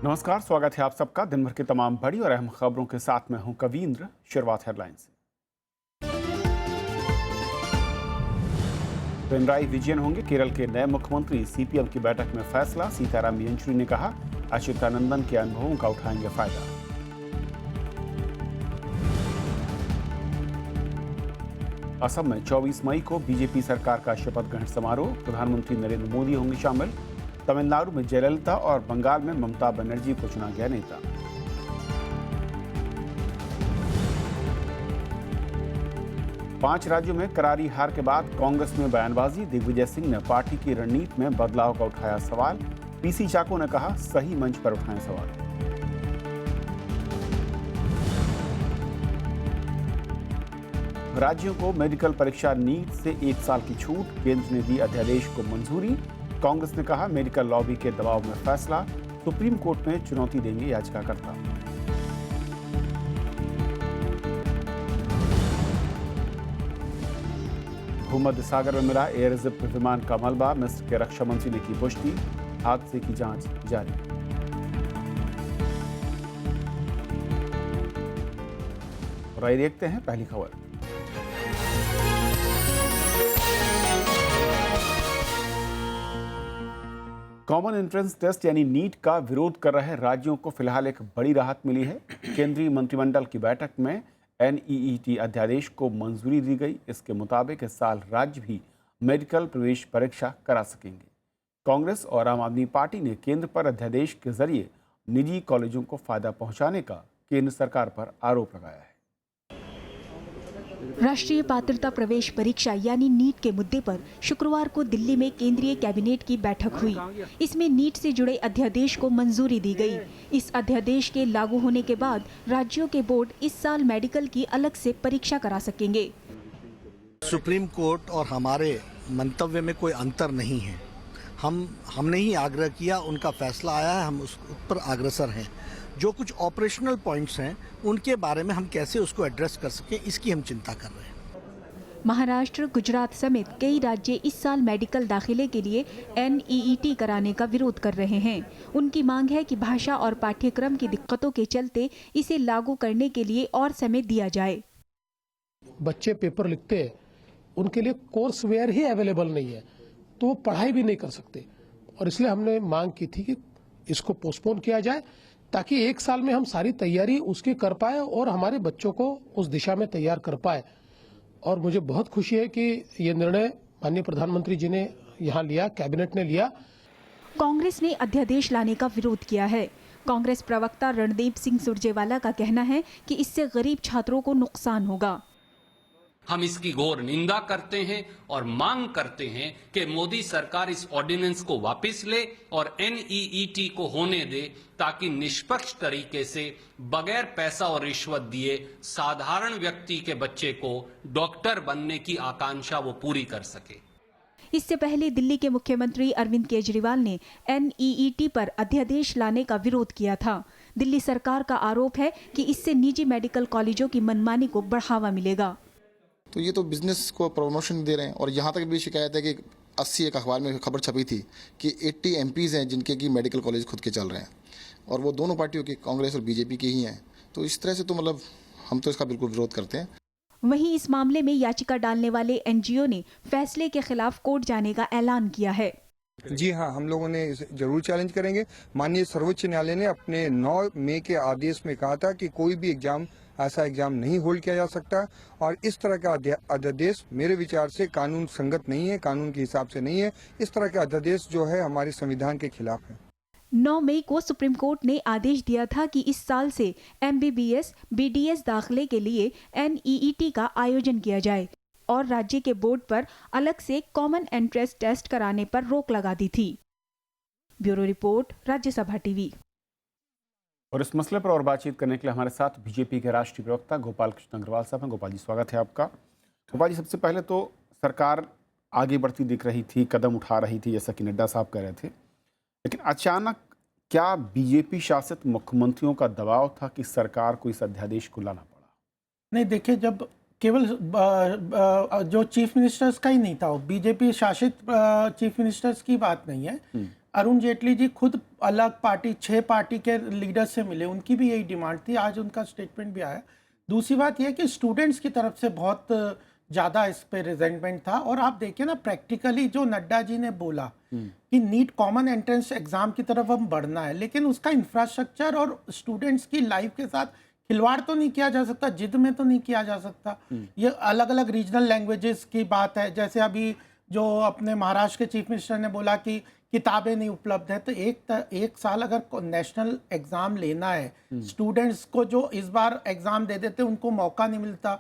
नमस्कार, स्वागत है आप सबका दिन भर की तमाम बड़ी और अहम खबरों के साथ मैं हूं कवींद्र। शुरुआत हेडलाइन से। पिनराई विजयन होंगे केरल के नए मुख्यमंत्री। सीपीएम की बैठक में फैसला। सीताराम येचुरी ने कहा अच्युतानंदन के अनुभवों का उठाएंगे फायदा। असम में 24 मई को बीजेपी सरकार का शपथ ग्रहण समारोह। प्रधानमंत्री नरेंद्र मोदी होंगे शामिल। तमिलनाडु में जयललिता और बंगाल में ममता बनर्जी को चुना गया नेता। पांच राज्यों में करारी हार के बाद कांग्रेस में बयानबाजी। दिग्विजय सिंह ने पार्टी की रणनीति में बदलाव का उठाया सवाल। पीसी चाको ने कहा सही मंच पर उठाएं सवाल। राज्यों को मेडिकल परीक्षा नीट से 1 साल की छूट। केंद्र ने दी अध्यादेश को मंजूरी। कांग्रेस ने कहा मेडिकल लॉबी के दबाव में फैसला। सुप्रीम कोर्ट में चुनौती देंगे याचिकाकर्ता। भूमध्य सागर में मिला एयर इजिप्ट विमान का मलबा। मिस्र के रक्षा मंत्री ने की पुष्टि। हादसे की जांच जारी। और आइए देखते हैं पहली खबर। कॉमन एंट्रेंस टेस्ट यानी नीट का विरोध कर रहे राज्यों को फिलहाल एक बड़ी राहत मिली है। केंद्रीय मंत्रिमंडल की बैठक में एनईईटी अध्यादेश को मंजूरी दी गई। इसके मुताबिक इस साल राज्य भी मेडिकल प्रवेश परीक्षा करा सकेंगे। कांग्रेस और आम आदमी पार्टी ने केंद्र पर अध्यादेश के जरिए निजी कॉलेजों को फायदा पहुंचाने का केंद्र सरकार पर आरोप लगाया है। राष्ट्रीय पात्रता प्रवेश परीक्षा यानी नीट के मुद्दे पर शुक्रवार को दिल्ली में केंद्रीय कैबिनेट की बैठक हुई। इसमें नीट से जुड़े अध्यादेश को मंजूरी दी गई। इस अध्यादेश के लागू होने के बाद राज्यों के बोर्ड इस साल मेडिकल की अलग से परीक्षा करा सकेंगे। सुप्रीम कोर्ट और हमारे मंतव्य में कोई अंतर नहीं है। हमने ही आग्रह किया, उनका फैसला आया है, हम उस पर अग्रसर हैं। जो कुछ ऑपरेशनल पॉइंट्स हैं उनके बारे में हम कैसे उसको एड्रेस कर सकें, इसकी हम चिंता कर रहे हैं। महाराष्ट्र, गुजरात समेत कई राज्य इस साल मेडिकल दाखिले के लिए एनईईटी कराने का विरोध कर रहे हैं। उनकी मांग है कि भाषा और पाठ्यक्रम की दिक्कतों के चलते इसे लागू करने के लिए और समय दिया जाए। बच्चे पेपर लिखते हैं, उनके लिए कोर्स वेयर ही अवेलेबल नहीं है, तो वो पढ़ाई भी नहीं कर सकते। और इसलिए हमने मांग की थी कि इसको पोस्टपोन किया जाए ताकि 1 साल में हम सारी तैयारी उसकी कर पाए और हमारे बच्चों को उस दिशा में तैयार कर पाए। और मुझे बहुत खुशी है कि ये निर्णय माननीय प्रधानमंत्री जी ने यहाँ लिया, कैबिनेट ने लिया। कांग्रेस ने अध्यादेश लाने का विरोध किया है। कांग्रेस प्रवक्ता रणदीप सिंह सुरजेवाला का कहना है कि इससे गरीब छात्रों को नुकसान होगा। हम इसकी घोर निंदा करते हैं और मांग करते हैं कि मोदी सरकार इस ऑर्डिनेंस को वापस ले और एनईईटी को होने दे, ताकि निष्पक्ष तरीके से बगैर पैसा और रिश्वत दिए साधारण व्यक्ति के बच्चे को डॉक्टर बनने की आकांक्षा वो पूरी कर सके। इससे पहले दिल्ली के मुख्यमंत्री अरविंद केजरीवाल ने एनईईटी पर अध्यादेश लाने का विरोध किया था। दिल्ली सरकार का आरोप है कि इससे निजी मेडिकल कॉलेजों की मनमानी को बढ़ावा मिलेगा। तो ये तो बिजनेस को प्रमोशन दे रहे हैं। और यहाँ तक भी शिकायत है कि 80 एक अखबार में खबर छपी थी कि 80 एमपीज़ हैं जिनके की मेडिकल कॉलेज खुद के चल रहे हैं और वो दोनों पार्टियों के, कांग्रेस और बीजेपी के ही हैं। तो इस तरह से तो मतलब हम तो इसका बिल्कुल विरोध करते हैं। वहीं इस मामले में याचिका डालने वाले एनजीओ ने फैसले के खिलाफ कोर्ट जाने का ऐलान किया है। जी हाँ, हम लोगों ने इसे जरूर चैलेंज करेंगे। माननीय सर्वोच्च न्यायालय ने अपने 9 मई के आदेश में कहा था कि कोई भी ऐसा एग्जाम नहीं होल्ड किया जा सकता और इस तरह का अध्यादेश मेरे विचार से कानून संगत नहीं है, कानून के हिसाब से नहीं है। इस तरह का अध्यादेश जो है हमारे संविधान के खिलाफ है। 9 मई को सुप्रीम कोर्ट ने आदेश दिया था कि इस साल से एमबीबीएस, बीडीएस दाखिले के लिए एनईईटी का आयोजन किया जाए और राज्य के बोर्ड पर अलग से कॉमन एंट्रेंस टेस्ट कराने पर रोक लगा दी थी। Bureau report, Rajya Sabha TV. और इस मसले पर और बातचीत करने के लिए हमारे साथ बीजेपी के राष्ट्रीय प्रवक्ता गोपाल कृष्ण अग्रवाल साहब हैं। गोपाल जी, स्वागत है आपका। गोपाल जी, सबसे पहले तो सरकार आगे बढ़ती दिख रही थी, कदम उठा रही थी, जैसा कि नड्डा साहब कह रहे थे, लेकिन अचानक क्या बीजेपी शासित मुख्यमंत्रियों का दबाव था कि सरकार को इस अध्यादेश को लाना पड़ा? नहीं, देखिए, जब केवल जो चीफ मिनिस्टर्स का ही नहीं था, बीजेपी शासित चीफ मिनिस्टर्स की बात नहीं है। अरुण जेटली जी खुद अलग पार्टी 6 पार्टी के लीडर से मिले, उनकी भी यही डिमांड थी, आज उनका स्टेटमेंट भी आया। दूसरी बात यह कि स्टूडेंट्स की तरफ से बहुत ज़्यादा इस पे रिजेंटमेंट था। और आप देखिए ना, प्रैक्टिकली जो नड्डा जी ने बोला कि नीट कॉमन एंट्रेंस एग्जाम की तरफ हम बढ़ना है, लेकिन उसका इंफ्रास्ट्रक्चर और स्टूडेंट्स की लाइफ के साथ खिलवाड़ तो नहीं किया जा सकता, जिद में तो नहीं किया जा सकता। ये अलग अलग रीजनल लैंग्वेजेस की बात है, जैसे अभी जो अपने महाराष्ट्र के चीफ मिनिस्टर ने बोला कि किताबें नहीं उपलब्ध है, तो एक साल अगर नेशनल एग्जाम लेना है, स्टूडेंट्स को जो इस बार एग्जाम दे देते उनको मौका नहीं मिलता,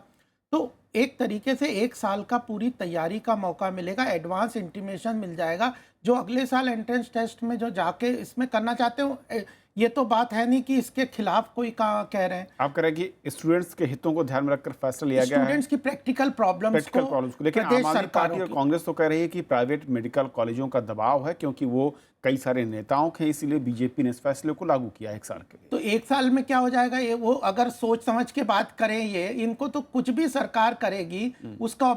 तो एक तरीके से एक साल का पूरी तैयारी का मौका मिलेगा, एडवांस इंटीमेशन मिल जाएगा। जो अगले साल एंट्रेंस टेस्ट में जो जाके इसमें करना चाहते हो, ये तो बात है नहीं कि इसके खिलाफ कोई कह रहे हैं। आप कह रहे हैं कि स्टूडेंट्स के हितों को ध्यान में रखकर फैसला लिया गया है, स्टूडेंट्स की प्रैक्टिकल प्रॉब्लम्स को। लेकिन आम आदमी पार्टी और कांग्रेस तो कह रही है कि प्राइवेट मेडिकल कॉलेजों का दबाव है, क्योंकि वो कई सारे नेताओं के, इसीलिए बीजेपी ने इस फैसले को लागू किया 1 साल के लिए। तो 1 साल में क्या हो जाएगा, ये वो अगर सोच समझ के बात करें, ये इनको तो कुछ भी सरकार करेगी उसका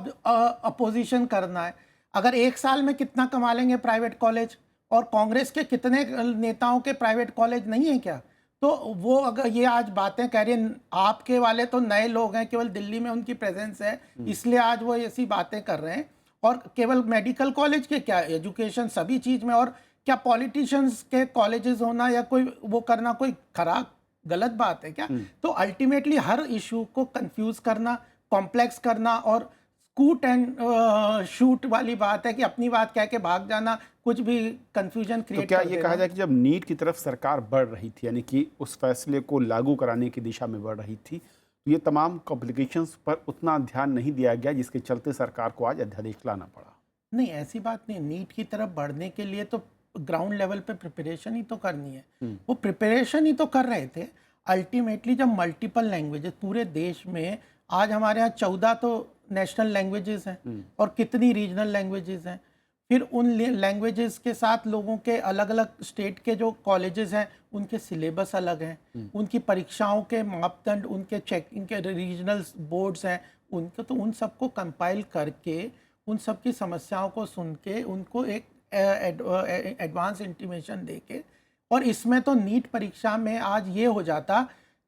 अपोजिशन करना है। अगर 1 साल में कितना कमा लेंगे प्राइवेट कॉलेज, और कांग्रेस के कितने नेताओं के प्राइवेट कॉलेज नहीं है क्या? तो वो अगर ये आज बातें कह रही हैं, आपके वाले तो नए लोग हैं, केवल दिल्ली में उनकी प्रेजेंस है, इसलिए आज वो ऐसी बातें कर रहे हैं। और केवल मेडिकल कॉलेज के क्या, एजुकेशन सभी चीज में, और क्या पॉलिटिशियंस के कॉलेजेस होना या कोई वो करना कोई खराब गलत बात है क्या? तो अल्टीमेटली हर इशू को कंफ्यूज करना, कॉम्प्लेक्स करना और स्कूट एंड शूट वाली बात है कि अपनी बात कह के भाग जाना, कुछ भी कंफ्यूजन क्रिएट। तो क्या ये कहा जाए कि जब नीट की तरफ सरकार बढ़ रही थी, यानी कि उस फैसले को लागू कराने की दिशा में बढ़ रही थी, तो ये तमाम कॉम्प्लिकेशंस पर उतना ध्यान नहीं दिया गया, जिसके चलते सरकार को आज अध्यादेश लाना पड़ा? नहीं, ऐसी बात नहीं। नीट की तरफ बढ़ने के लिए तो ग्राउंड लेवल पे प्रिपरेशन ही तो करनी है, वो प्रिपरेशन ही तो कर रहे थे। अल्टीमेटली जब मल्टीपल लैंग्वेजेस पूरे देश में, आज हमारे यहाँ 14 तो नेशनल लैंग्वेजेस हैं और कितनी रीजनल लैंग्वेजेस हैं, फिर उन लैंग्वेजेस के साथ लोगों के अलग अलग स्टेट के जो कॉलेजेस हैं उनके सिलेबस अलग हैं, उनकी परीक्षाओं के मापदंड, उनके चेकिंग के रीजनल बोर्ड्स हैं उनके, तो उन सबको कंपाइल करके, उन सब की समस्याओं को सुन के, उनको एक एडवांस इंटीमेशन देके, और इसमें तो नीट परीक्षा में आज ये हो जाता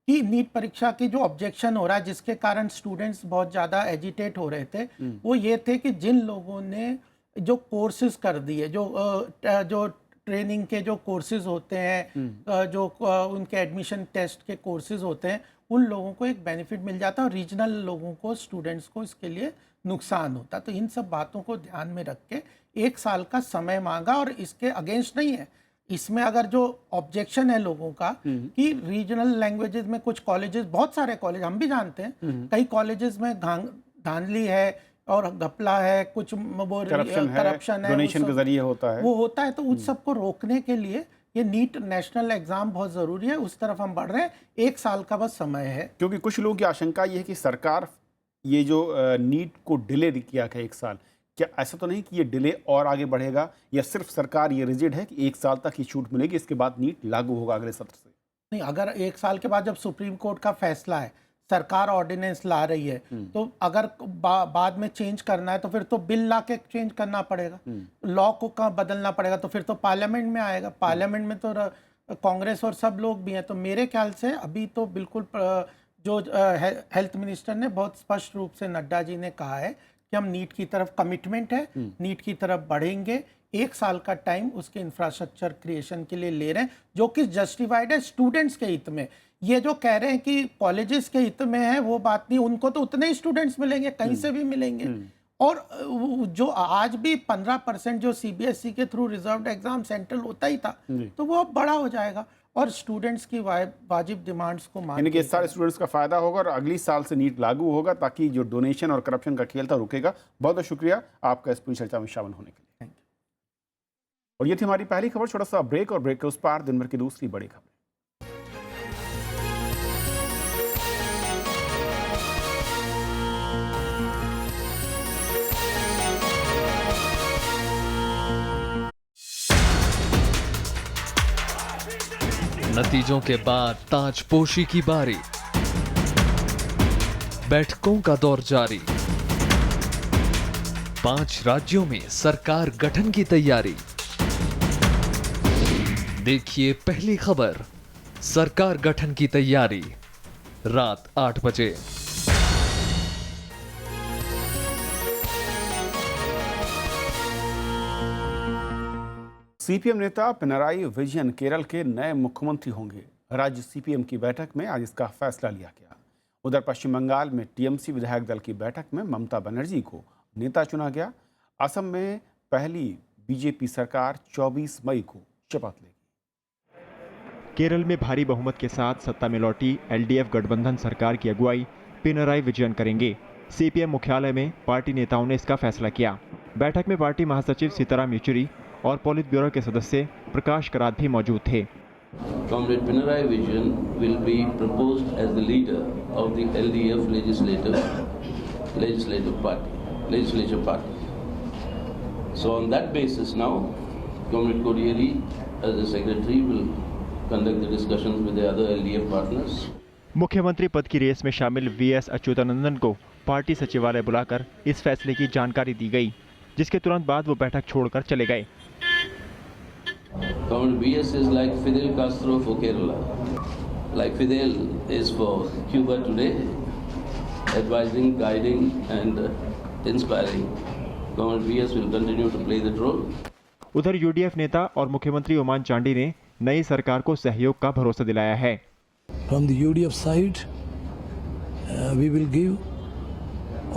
कि नीट परीक्षा की जो ऑब्जेक्शन हो रहा है, जिसके कारण स्टूडेंट्स बहुत ज़्यादा एजिटेट हो रहे थे, वो ये थे कि जिन लोगों ने जो कोर्सेज कर दिए, जो ट्रेनिंग के जो कोर्सेज होते हैं, जो उनके एडमिशन टेस्ट के कोर्सेज होते हैं, उन लोगों को एक बेनिफिट मिल जाता है और रीजनल लोगों को, स्टूडेंट्स को इसके लिए नुकसान होता। तो इन सब बातों को ध्यान में रख के 1 साल का समय मांगा, और इसके अगेंस्ट नहीं है। इसमें अगर जो ऑब्जेक्शन है लोगों का कि रीजनल लैंग्वेजेस में कुछ कॉलेजेस, बहुत सारे कॉलेज हम भी जानते हैं, कई कॉलेजेस में धांधली है और घपला है, कुछ वो करप्शन है, डोनेशन के जरिए होता है, वो होता है। तो उस सबको रोकने के लिए ये नीट नेशनल एग्जाम बहुत जरूरी है, उस तरफ हम बढ़ रहे हैं। 1 साल का बस समय है। क्योंकि कुछ लोगों की आशंका ये है कि सरकार ये जो नीट को डिले किया है 1 साल, क्या ऐसा तो नहीं कि ये डिले और आगे बढ़ेगा, या सिर्फ सरकार ये रिजिड है कि 1 साल तक ही छूट मिलेगी, इसके बाद नीट लागू होगा अगले सत्र से? नहीं, अगर 1 साल के बाद जब सुप्रीम कोर्ट का फैसला है, सरकार ऑर्डिनेंस ला रही है, तो अगर बाद में चेंज करना है तो फिर तो बिल ला के चेंज करना पड़ेगा, लॉ को बदलना पड़ेगा, तो फिर तो पार्लियामेंट में आएगा। पार्लियामेंट में तो कांग्रेस और सब लोग भी हैं। तो मेरे ख्याल से अभी तो बिल्कुल जो हेल्थ मिनिस्टर ने बहुत स्पष्ट रूप से, नड्डा जी ने कहा है कि हम नीट की तरफ कमिटमेंट है, नीट की तरफ बढ़ेंगे। 1 साल का टाइम उसके इंफ्रास्ट्रक्चर क्रिएशन के लिए ले रहे हैं, जो कि जस्टिफाइड है स्टूडेंट्स के हित में। ये जो कह रहे हैं कि कॉलेजेस के हित में है, वो बात नहीं। उनको तो उतने ही स्टूडेंट्स मिलेंगे, कहीं से भी मिलेंगे। और जो आज भी 15% जो सीबीएसई के थ्रू रिजर्व्ड एग्जाम सेंट्रल होता ही था, तो वो अब बड़ा हो जाएगा और स्टूडेंट्स की वाजिब डिमांड्स को मान, यानी कि इस साल स्टूडेंट्स का फायदा होगा और अगली साल से नीट लागू होगा, ताकि जो डोनेशन और करप्शन का खेल था रुकेगा। बहुत बहुत शुक्रिया आपका इस पूरी चर्चा में शामिल होने के लिए। और ये थी हमारी पहली खबर। छोटा सा ब्रेक, और ब्रेक के उस पार दिन भर की दूसरी बड़ी खबर। नतीजों के बाद ताजपोशी की बारी, बैठकों का दौर जारी, 5 राज्यों में सरकार गठन की तैयारी, देखिए पहली खबर, सरकार गठन की तैयारी, रात 8 बजे। सीपीएम नेता पिनराई विजयन केरल के नए मुख्यमंत्री होंगे। राज्य सीपीएम की बैठक में आज इसका फैसला लिया गया। उधर पश्चिम बंगाल में टीएमसी विधायक दल की बैठक में ममता बनर्जी को नेता चुना गया। असम में पहली बीजेपी सरकार 24 मई को शपथ लेगी। केरल में भारी बहुमत के साथ सत्ता में लौटी एलडीएफ गठबंधन सरकार की अगुवाई पिनराई विजयन करेंगे। सीपीएम मुख्यालय में पार्टी नेताओं ने इसका फैसला किया। बैठक में पार्टी महासचिव सीताराम येचुरी और पोलित ब्यूरो के सदस्य प्रकाश करात भी मौजूद थे। Comrade Pinarayi Vijayan will be proposed as the leader of the LDF legislature party. So on that basis now, Comrade Kodiyeri as the secretary will conduct the discussions with the other LDF partners. मुख्यमंत्री पद की race में शामिल VS Achuthanandan को party सचिवालय बुलाकर इस फैसले की जानकारी दी गई, जिसके तुरंत बाद वो बैठक छोड़कर चले गए। Comrade VS is like Fidel Castro for Kerala, like Fidel is for Cuba today, advising, guiding and inspiring. Comrade VS will continue to play that role. उधर यूडीएफ नेता और मुख्यमंत्री ओमान चांडी ने नई सरकार को सहयोग का भरोसा दिलाया है। From the UDF side, we will give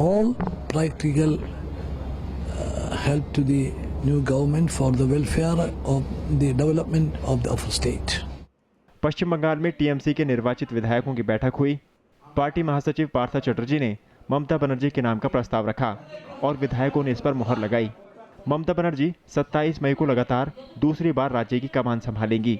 all practical help to the new government for the welfare of the development of the state. पश्चिम बंगाल में टीएमसी के निर्वाचित विधायकों की बैठक हुई। पार्टी महासचिव पार्था चटर्जी ने ममता बनर्जी के नाम का प्रस्ताव रखा और विधायकों ने इस पर मुहर लगाई। ममता बनर्जी 27 मई को लगातार दूसरी बार राज्य की कमान संभालेंगी।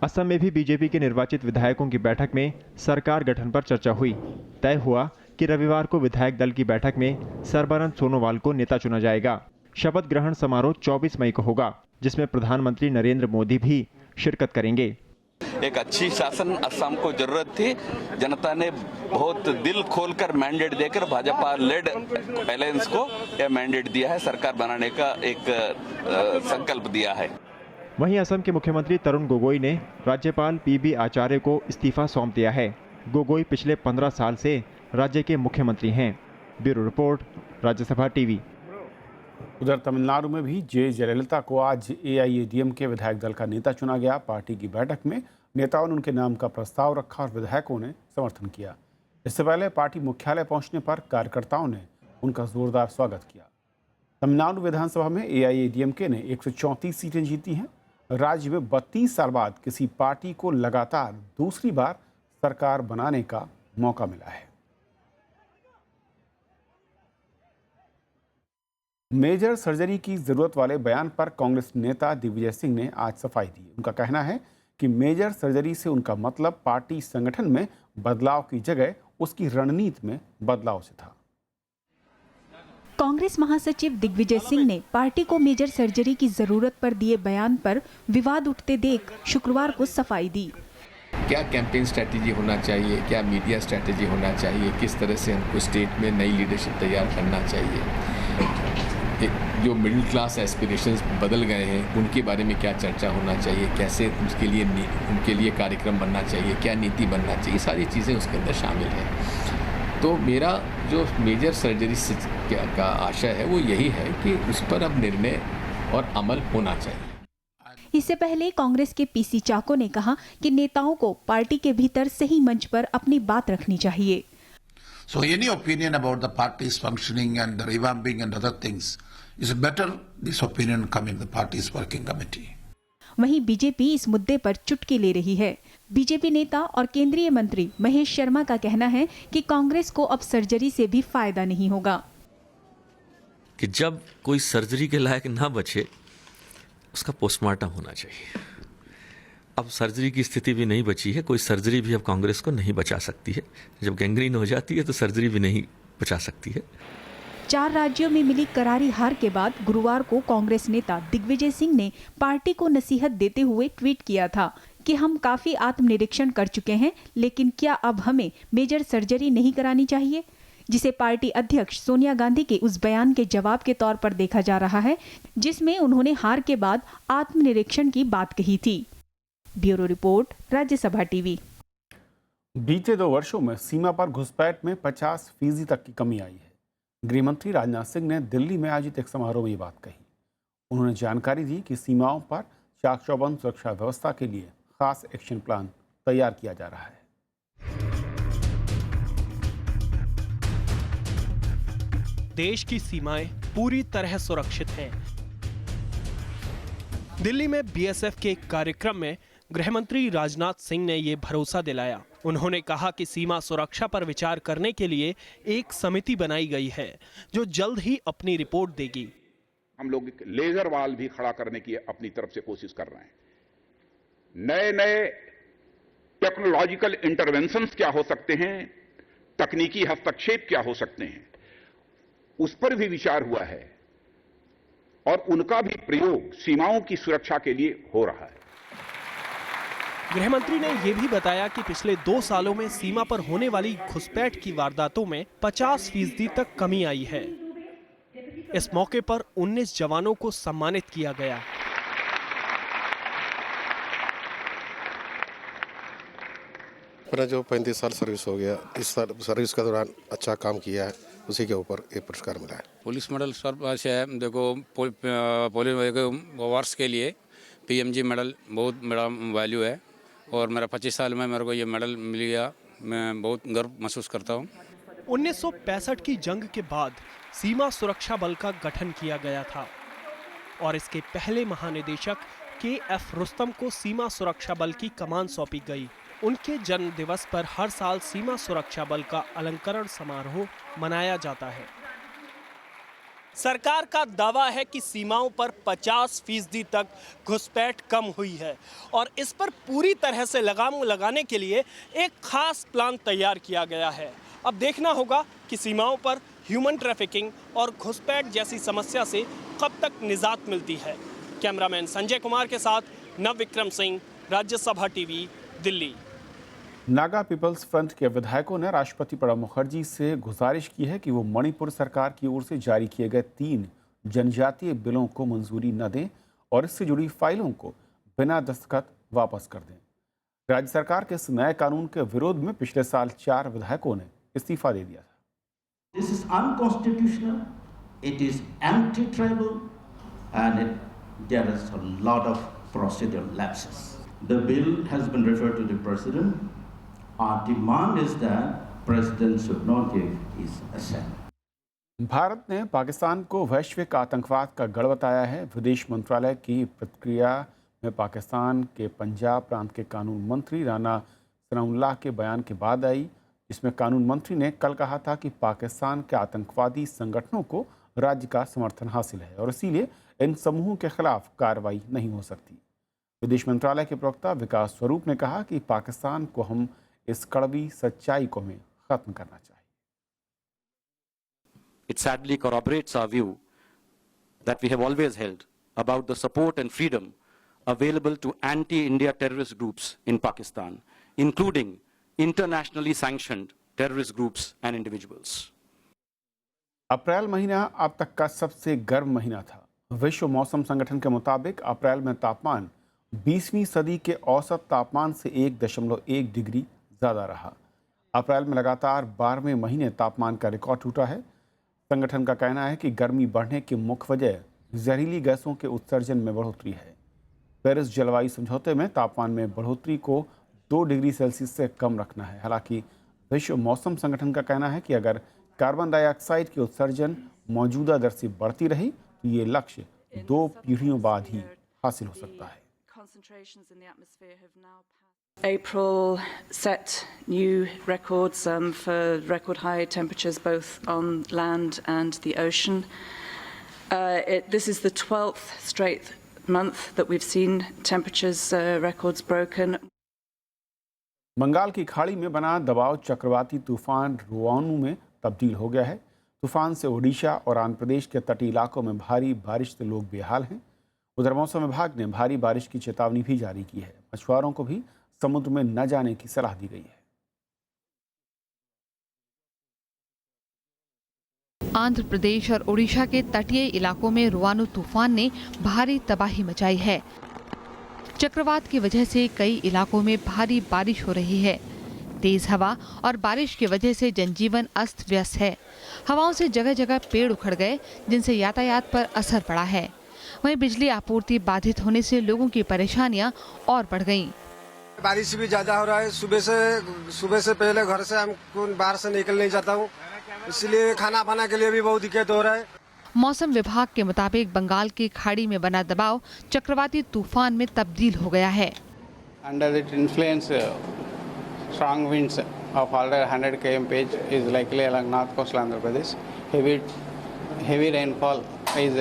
असम में भी बीजेपी के निर्वाचित विधायकों की बैठक में सरकार गठन पर चर्चा हुई। तय हुआ कि रविवार को विधायक दल की बैठक में सर्बानंद सोनोवाल को नेता चुना जाएगा। शपथ ग्रहण समारोह 24 मई को होगा, जिसमें प्रधानमंत्री नरेंद्र मोदी भी शिरकत करेंगे। एक अच्छी शासन असम को जरूरत थी। जनता ने बहुत दिल खोलकर मैंडेट देकर भाजपा लेड अलायंस को यह मैंडेट दिया है, सरकार बनाने का एक संकल्प दिया है। वहीं असम के मुख्यमंत्री तरुण गोगोई ने राज्यपाल पीबी आचार्य को इस्तीफा सौंप दिया है। गोगोई पिछले 15 साल से राज्य के मुख्यमंत्री हैं। Bureau report, Rajya Sabha TV. उधर तमिलनाडु में भी जे जयललिता को आज एआईएडीएमके विधायक दल का नेता चुना गया। पार्टी की बैठक में नेताओं ने उनके नाम का प्रस्ताव रखा और विधायकों ने समर्थन किया। इससे पहले पार्टी मुख्यालय पहुंचने पर कार्यकर्ताओं ने उनका जोरदार स्वागत किया। तमिलनाडु विधानसभा में एआईएडीएमके ने 134 सीटें जीती हैं। राज्य में 32 साल बाद किसी पार्टी को लगातार दूसरी बार सरकार बनाने का मौका मिला है। मेजर सर्जरी की जरूरत वाले बयान पर कांग्रेस नेता दिग्विजय सिंह ने आज सफाई दी। उनका कहना है कि मेजर सर्जरी से उनका मतलब पार्टी संगठन में बदलाव की जगह उसकी रणनीति में बदलाव से था। कांग्रेस महासचिव दिग्विजय सिंह ने पार्टी को मेजर सर्जरी की जरूरत पर दिए बयान पर विवाद उठते देख शुक्रवार को सफाई दी। क्या कैंपेन स्ट्रेटेजी होना चाहिए, क्या मीडिया स्ट्रेटेजी होना चाहिए, किस तरह से हमको स्टेट में नई लीडरशिप तैयार करना चाहिए, जो मिडिल क्लास एस्पिरेशंस बदल गए हैं उनके बारे में क्या चर्चा होना चाहिए, कैसे उनके लिए कार्यक्रम बनना चाहिए, क्या नीति बनना चाहिए, सारी चीज़ें उसके अंदर शामिल हैं। तो मेरा जो मेजर सर्जरी का आशय है वो यही है कि उस पर अब निर्णय और अमल होना चाहिए। इससे पहले कांग्रेस के पीसी चाको ने कहा कि नेताओं को पार्टी के भीतर सही मंच पर अपनी बात रखनी चाहिए। So any opinion about the party's functioning and the revamping and other things is better this opinion come in the party's working committee. वहीं बीजेपी इस मुद्दे पर चुटकी ले रही है। बीजेपी नेता और केंद्रीय मंत्री महेश शर्मा का कहना है कि कांग्रेस को अब सर्जरी से भी फायदा नहीं होगा। कि जब कोई सर्जरी के लायक ना बचे उसका पोस्टमार्टम होना चाहिए। अब सर्जरी की स्थिति भी नहीं बची है, कोई सर्जरी भी अब कांग्रेस को नहीं बचा सकती है। जब गैंग्रीन हो जाती है तो सर्जरी भी नहीं बचा सकती है। 4 राज्यों में मिली करारी हार के बाद गुरुवार को कांग्रेस नेता दिग्विजय सिंह ने पार्टी को नसीहत देते हुए ट्वीट किया था कि हम काफी आत्मनिरीक्षण कर चुके हैं, लेकिन क्या अब हमें मेजर सर्जरी नहीं करानी चाहिए, जिसे पार्टी अध्यक्ष सोनिया गांधी के उस बयान के जवाब के तौर पर देखा जा रहा है जिसमें उन्होंने हार के बाद आत्मनिरीक्षण की बात कही थी। Bureau report, Rajya Sabha TV. बीते 2 वर्षों में सीमा पर घुसपैठ में 50% तक की कमी आई है। गृह मंत्री राजनाथ सिंह ने दिल्ली में आयोजित एक समारोह में ये बात कही। उन्होंने जानकारी दी कि सीमाओं पर चाक चौबंद सुरक्षा व्यवस्था के लिए खास एक्शन प्लान तैयार किया जा रहा है। देश की सीमाएं पूरी तरह सुरक्षित हैं। दिल्ली में बीएसएफ के एक कार्यक्रम में गृह मंत्री राजनाथ सिंह ने ये भरोसा दिलाया। उन्होंने कहा कि सीमा सुरक्षा पर विचार करने के लिए एक समिति बनाई गई है जो जल्द ही अपनी रिपोर्ट देगी। हम लोग लेजर वाल भी खड़ा करने की अपनी तरफ से कोशिश कर रहे हैं। नए नए टेक्नोलॉजिकल इंटरवेंशंस क्या हो सकते हैं, तकनीकी हस्तक्षेप क्या हो सकते हैं, उस पर भी विचार हुआ है और उनका भी प्रयोग सीमाओं की सुरक्षा के लिए हो रहा है। गृह मंत्री ने यह भी बताया कि पिछले 2 सालों में सीमा पर होने वाली घुसपैठ की वारदातों में 50% तक कमी आई है। इस मौके पर 19 जवानों को सम्मानित किया गया। मेरा जो 35 साल सर्विस हो गया, इस सर्विस के दौरान अच्छा काम किया है, उसी के ऊपर एक पुरस्कार मिला है। पुलिस मेडल सर पास है। देखो पुलिस वर्ष के लिए पीएमजी मेडल बहुत बड़ा वैल्यू है और मेरा 25 साल में मेरे को ये मेडल मिल गया। मैं बहुत गर्व महसूस करता हूँ। 1965 की जंग के बाद सीमा सुरक्षा बल का गठन किया गया था और इसके पहले महानिदेशक KF रुस्तम को सीमा सुरक्षा बल की कमान सौंपी गई। उनके जन्म दिवस पर हर साल सीमा सुरक्षा बल का अलंकरण समारोह मनाया जाता है। सरकार का दावा है कि सीमाओं पर 50% तक घुसपैठ कम हुई है और इस पर पूरी तरह से लगाम लगाने के लिए एक खास प्लान तैयार किया गया है। अब देखना होगा कि सीमाओं पर ह्यूमन ट्रैफिकिंग और घुसपैठ जैसी समस्या से कब तक निजात मिलती है। कैमरामैन संजय कुमार के साथ Nav Vikram Singh, Rajya Sabha TV, Delhi. Naga people's front के विधायकों ने राष्ट्रपति प्रणब मुखर्जी से गुजारिश की है कि वो मणिपुर सरकार की ओर से जारी किए गए 3 जनजातीय बिलों को मंजूरी न दें और इससे जुड़ी फाइलों को बिना दस्तखत वापस कर दें। राज्य सरकार के इस नए कानून के विरोध में पिछले साल 4 विधायकों ने इस्तीफा दे दिया था। This is unconstitutional, it is anti-tribal and there is a lot of procedural lapses. The bill has been referred to the president. Our demand is that president should not give his assent. Bharat ने पाकिस्तान को वैश्विक आतंकवाद का गढ़ बताया है। विदेश मंत्रालय की प्रतिक्रिया में पाकिस्तान के पंजाब प्रांत के कानून मंत्री राना सनाउल्लाह के बयान के बाद आई, जिसमें कानून मंत्री ने कल कहा था कि पाकिस्तान के आतंकवादी संगठनों को राज्य का समर्थन हासिल है और इसीलिए इन समूहों के खिलाफ कार्रवाई नहीं हो सकती। विदेश मंत्रालय के प्रवक्ता विकास स्वरूप ने कहा कि पाकिस्तान को हम इस कड़वी सच्चाई को हमें खत्म करना चाहिए। It sadly corroborates our view that we have always held about the support and freedom available to anti-India terrorist groups in Pakistan, including internationally sanctioned terrorist groups and individuals. अप्रैल महीना अब तक का सबसे गर्म महीना था। विश्व मौसम संगठन के मुताबिक अप्रैल में तापमान 20वीं सदी के औसत तापमान से 1.1 डिग्री ज़्यादा रहा। अप्रैल में लगातार 12वें महीने तापमान का रिकॉर्ड टूटा है। संगठन का कहना है कि गर्मी बढ़ने की मुख्य वजह जहरीली गैसों के उत्सर्जन में बढ़ोतरी है। पेरिस जलवायु समझौते में तापमान में बढ़ोतरी को 2 डिग्री सेल्सियस से कम रखना है। हालांकि विश्व मौसम संगठन का कहना है कि अगर कार्बन डाइऑक्साइड की उत्सर्जन मौजूदा दर से बढ़ती रही तो ये लक्ष्य 2 पीढ़ियों बाद ही हासिल हो सकता है। April set new records for record high temperatures both on land and the ocean. This is the 12th straight month that we've seen temperatures records broken. Bengal की खाड़ी में बना दबाव चक्रवाती तूफान रुआनु में तब्दील हो गया है। तूफान से ओडिशा और आंध्र प्रदेश के तटीय इलाकों में भारी बारिश से लोग बेहाल हैं। उधर मौसम विभाग ने भारी बारिश की चेतावनी भी जारी की है। मछुआरों को भी समुद्र में न जाने की सलाह दी गई है। आंध्र प्रदेश और ओडिशा के तटीय इलाकों में रुआनु तूफान ने भारी तबाही मचाई है। चक्रवात की वजह से कई इलाकों में भारी बारिश हो रही है। तेज हवा और बारिश की वजह से जनजीवन अस्त व्यस्त है। हवाओं से जगह जगह पेड़ उखड़ गए, जिनसे यातायात पर असर पड़ा है। वहीं बिजली आपूर्ति बाधित होने से लोगों की परेशानियां और बढ़ गईं। बारिश भी ज्यादा हो रहा है। सुबह से पहले घर से हम बाहर से निकल नहीं जाता हूँ, इसलिए खाना पाना के लिए भी बहुत दिक्कत हो रहा है। मौसम विभाग के मुताबिक बंगाल की खाड़ी में बना दबाव चक्रवाती तूफान में तब्दील हो गया है। Under its influence, strong winds of under 100 km/h is likely along north coastal Andhra Pradesh. Heavy rainfall is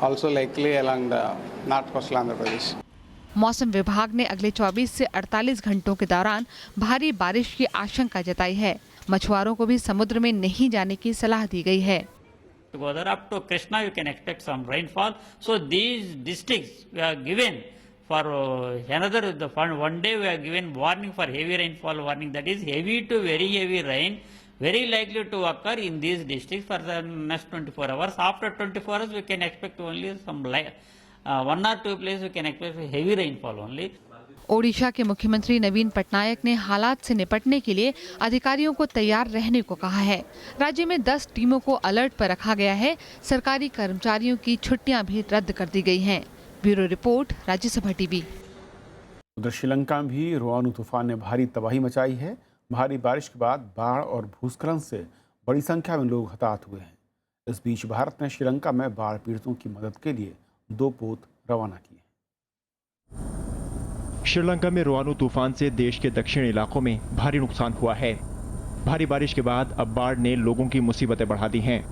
also likely along the north coastal Andhra Pradesh. मौसम विभाग ने अगले 24 से 48 घंटों के दौरान भारी बारिश की आशंका जताई है। मछुआरों को भी समुद्र में नहीं जाने की सलाह दी गई है। Further up to Krishna, you can expect some rainfall. So these districts we are given for one day we are given warning for heavy rainfall warning. That is heavy to very heavy rain, very likely to occur in these districts for the next 24 hours. After 24 hours, we can expect only some one or two places we can expect heavy rainfall only. Odisha के मुख्यमंत्री नवीन पटनायक ने हालात से निपटने के लिए अधिकारियों को तैयार रहने को कहा है। राज्य में 10 टीमों को अलर्ट पर रखा गया है। सरकारी कर्मचारियों की छुट्टियां भी रद्द कर दी गई हैं। Bureau report, Rajya Sabha TV. उधर श्रीलंका में भी रुआनु तूफान ने भारी तबाही मचाई है। भारी बारिश के बाद बाढ़ और भूस्खलन से बड़ी संख्या में लोग हताहत हुए हैं। इस बीच भारत ने श्रीलंका में बाढ़ पीड़ितों की मदद के लिए 2 पोत रवाना किए। श्रीलंका में रुआनु तूफान से देश के दक्षिणी इलाकों में भारी नुकसान हुआ है। भारी बारिश के बाद अब बाढ़ ने लोगों की मुसीबतें बढ़ा दी हैं।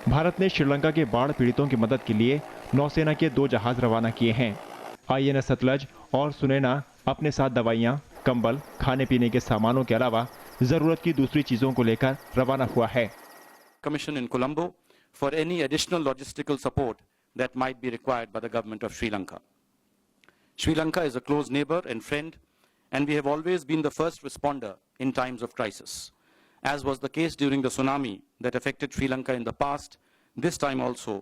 भारत ने श्रीलंका के बाढ़ पीड़ितों की मदद के लिए नौसेना के 2 जहाज रवाना किए हैं। INS सतलज और सुनैना अपने साथ दवाइयां, कंबल, खाने पीने के सामानों के अलावा जरूरत की दूसरी चीजों को लेकर रवाना हुआ है। Commission in Colombo for any additional logistical support that might be required by the government of Sri Lanka. Sri Lanka is a close neighbor and friend, and we have always been the first responder in times of crisis. As was the case during the tsunami that affected Sri Lanka in the past, this time also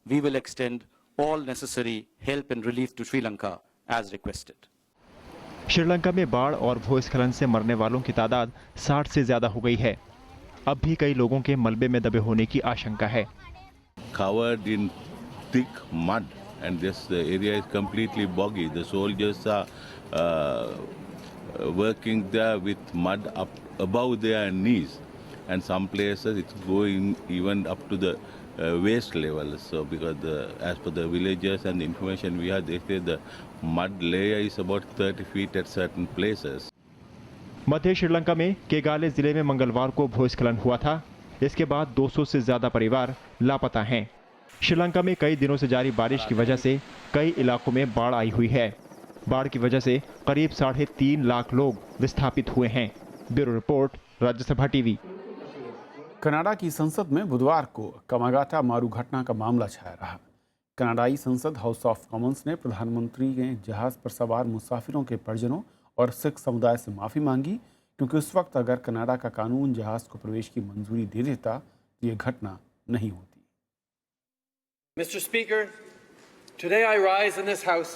we will extend all necessary help and relief to Sri Lanka as requested. Sri Lanka में बाढ़ और भूस्खलन से मरने वालों की तादाद 60 से ज्यादा हो गई है। अब भी कई लोगों के मलबे में दबे होने की आशंका है। Covered in thick mud, and this area is completely boggy. The soldiers are working there with mud up above their knees, and some places it's going even up to the waist level. So because as per the villagers and the information we have, they say the mud layer is about 30 feet at certain places. मध्य श्रीलंका में केगाले जिले में मंगलवार को भूस्खलन हुआ था। इसके बाद 200 से ज्यादा परिवार लापता हैं। श्रीलंका में कई दिनों से जारी बारिश की वजह से कई इलाकों में बाढ़ आई हुई है। बाढ़ की वजह से करीब 3.5 लाख लोग विस्थापित हुए हैं। Bureau report, Rajya Sabha TV. Canada की संसद में बुधवार को कामागाटा मारू घटना का मामला छाया रहा। कनाडाई संसद हाउस ऑफ कॉमन्स ने प्रधानमंत्री ने जहाज पर सवार मुसाफिरों के परिजनों और सिख समुदाय से माफ़ी मांगी, क्योंकि उस वक्त अगर कनाडा का कानून जहाज को प्रवेश की मंजूरी दे देता तो ये घटना नहीं होती। Mr. Speaker, today I rise in this House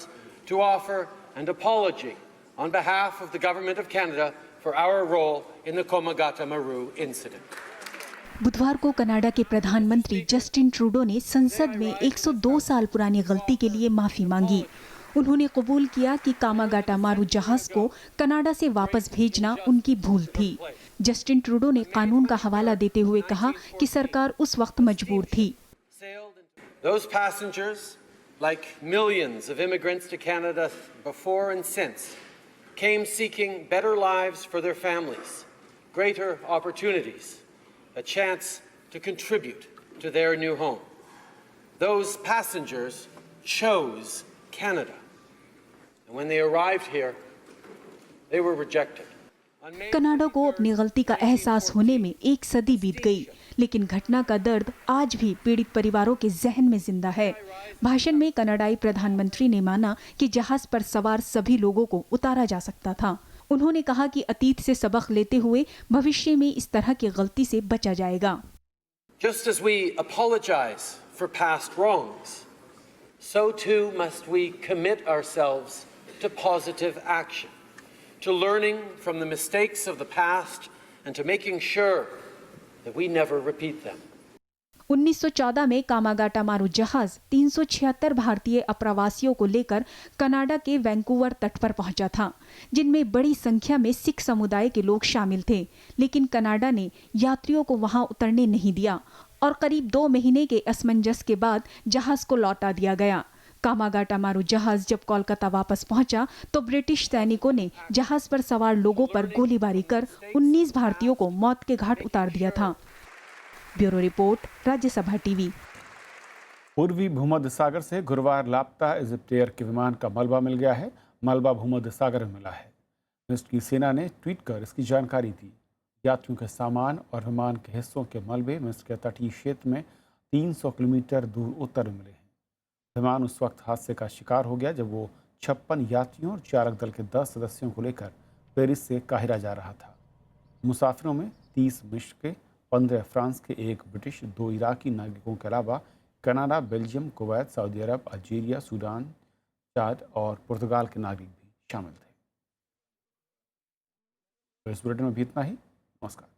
to offer an apology on behalf of the Government of Canada for our role in the Komagata Maru incident. बुधवार को कनाडा के प्रधानमंत्री जस्टिन ट्रूडो ने संसद में 102 साल पुरानी गलती के लिए माफी मांगी। उन्होंने कबूल किया कि कामागाटा मारू जहाज को कनाडा से वापस भेजना उनकी भूल थी। जस्टिन ट्रूडो ने कानून का हवाला देते हुए कहा कि सरकार उस वक्त मजबूर थी। Those passengers, like millions of immigrants to Canada before and since, came seeking better lives for their families, greater opportunities, a chance to contribute to their new home. Those passengers chose Canada. And when they arrived here, they were rejected. Canada को अपनी गलती का एहसास होने में 1 सदी बीत गई, लेकिन घटना का दर्द आज भी पीड़ित परिवारों के जहन में जिंदा है। भाषण में कनाडाई प्रधानमंत्री ने माना कि जहाज पर सवार सभी लोगों को उतारा जा सकता था। उन्होंने कहा कि अतीत से सबक लेते हुए भविष्य में इस तरह की गलती से बचा जाएगा। Just as we apologize for past wrongs, so too must we commit ourselves to positive action, to learning from the mistakes of the past and to making sure that we never repeat them. 1914 में कामागाटामारू जहाज 376 भारतीय अप्रवासियों को लेकर Canada के Vancouver तट पर पहुंचा था, जिनमें बड़ी संख्या में सिख समुदाय के लोग शामिल थे। लेकिन कनाडा ने यात्रियों को वहां उतरने नहीं दिया और करीब 2 महीने के असमंजस के बाद जहाज को लौटा दिया गया। कामागाटामारू जहाज जब कोलकाता वापस पहुंचा तो ब्रिटिश सैनिकों ने जहाज पर सवार लोगों पर गोलीबारी कर 19 भारतीयों को मौत के घाट उतार दिया था। Bureau report, Rajya Sabha TV. पूर्वी भूमध्य सागर से गुरुवार लापता इजिप्ट एयर के विमान का मलबा मिल गया है। मलबा भूमध्य सागर में मिला है। मिस्र की सेना ने ट्वीट कर इसकी जानकारी दी। यात्रियों के सामान और विमान के हिस्सों के मलबे मिस्र के तटीय क्षेत्र में 300 किलोमीटर दूर उत्तर में मिले हैं। विमान उस वक्त हादसे का शिकार हो गया जब वो 56 यात्रियों और चालक दल के 10 सदस्यों को लेकर पेरिस से काहिरा जा रहा था। मुसाफिरों में 30 मिस्र के, 15 फ्रांस के, 1 ब्रिटिश, 2 इराकी नागरिकों के अलावा कनाडा, बेल्जियम, कुवैत, सऊदी अरब, अल्जीरिया, सूडान, चाद और पुर्तगाल के नागरिक भी शामिल थे। तो इस बुलेटिन में भी इतना ही। नमस्कार।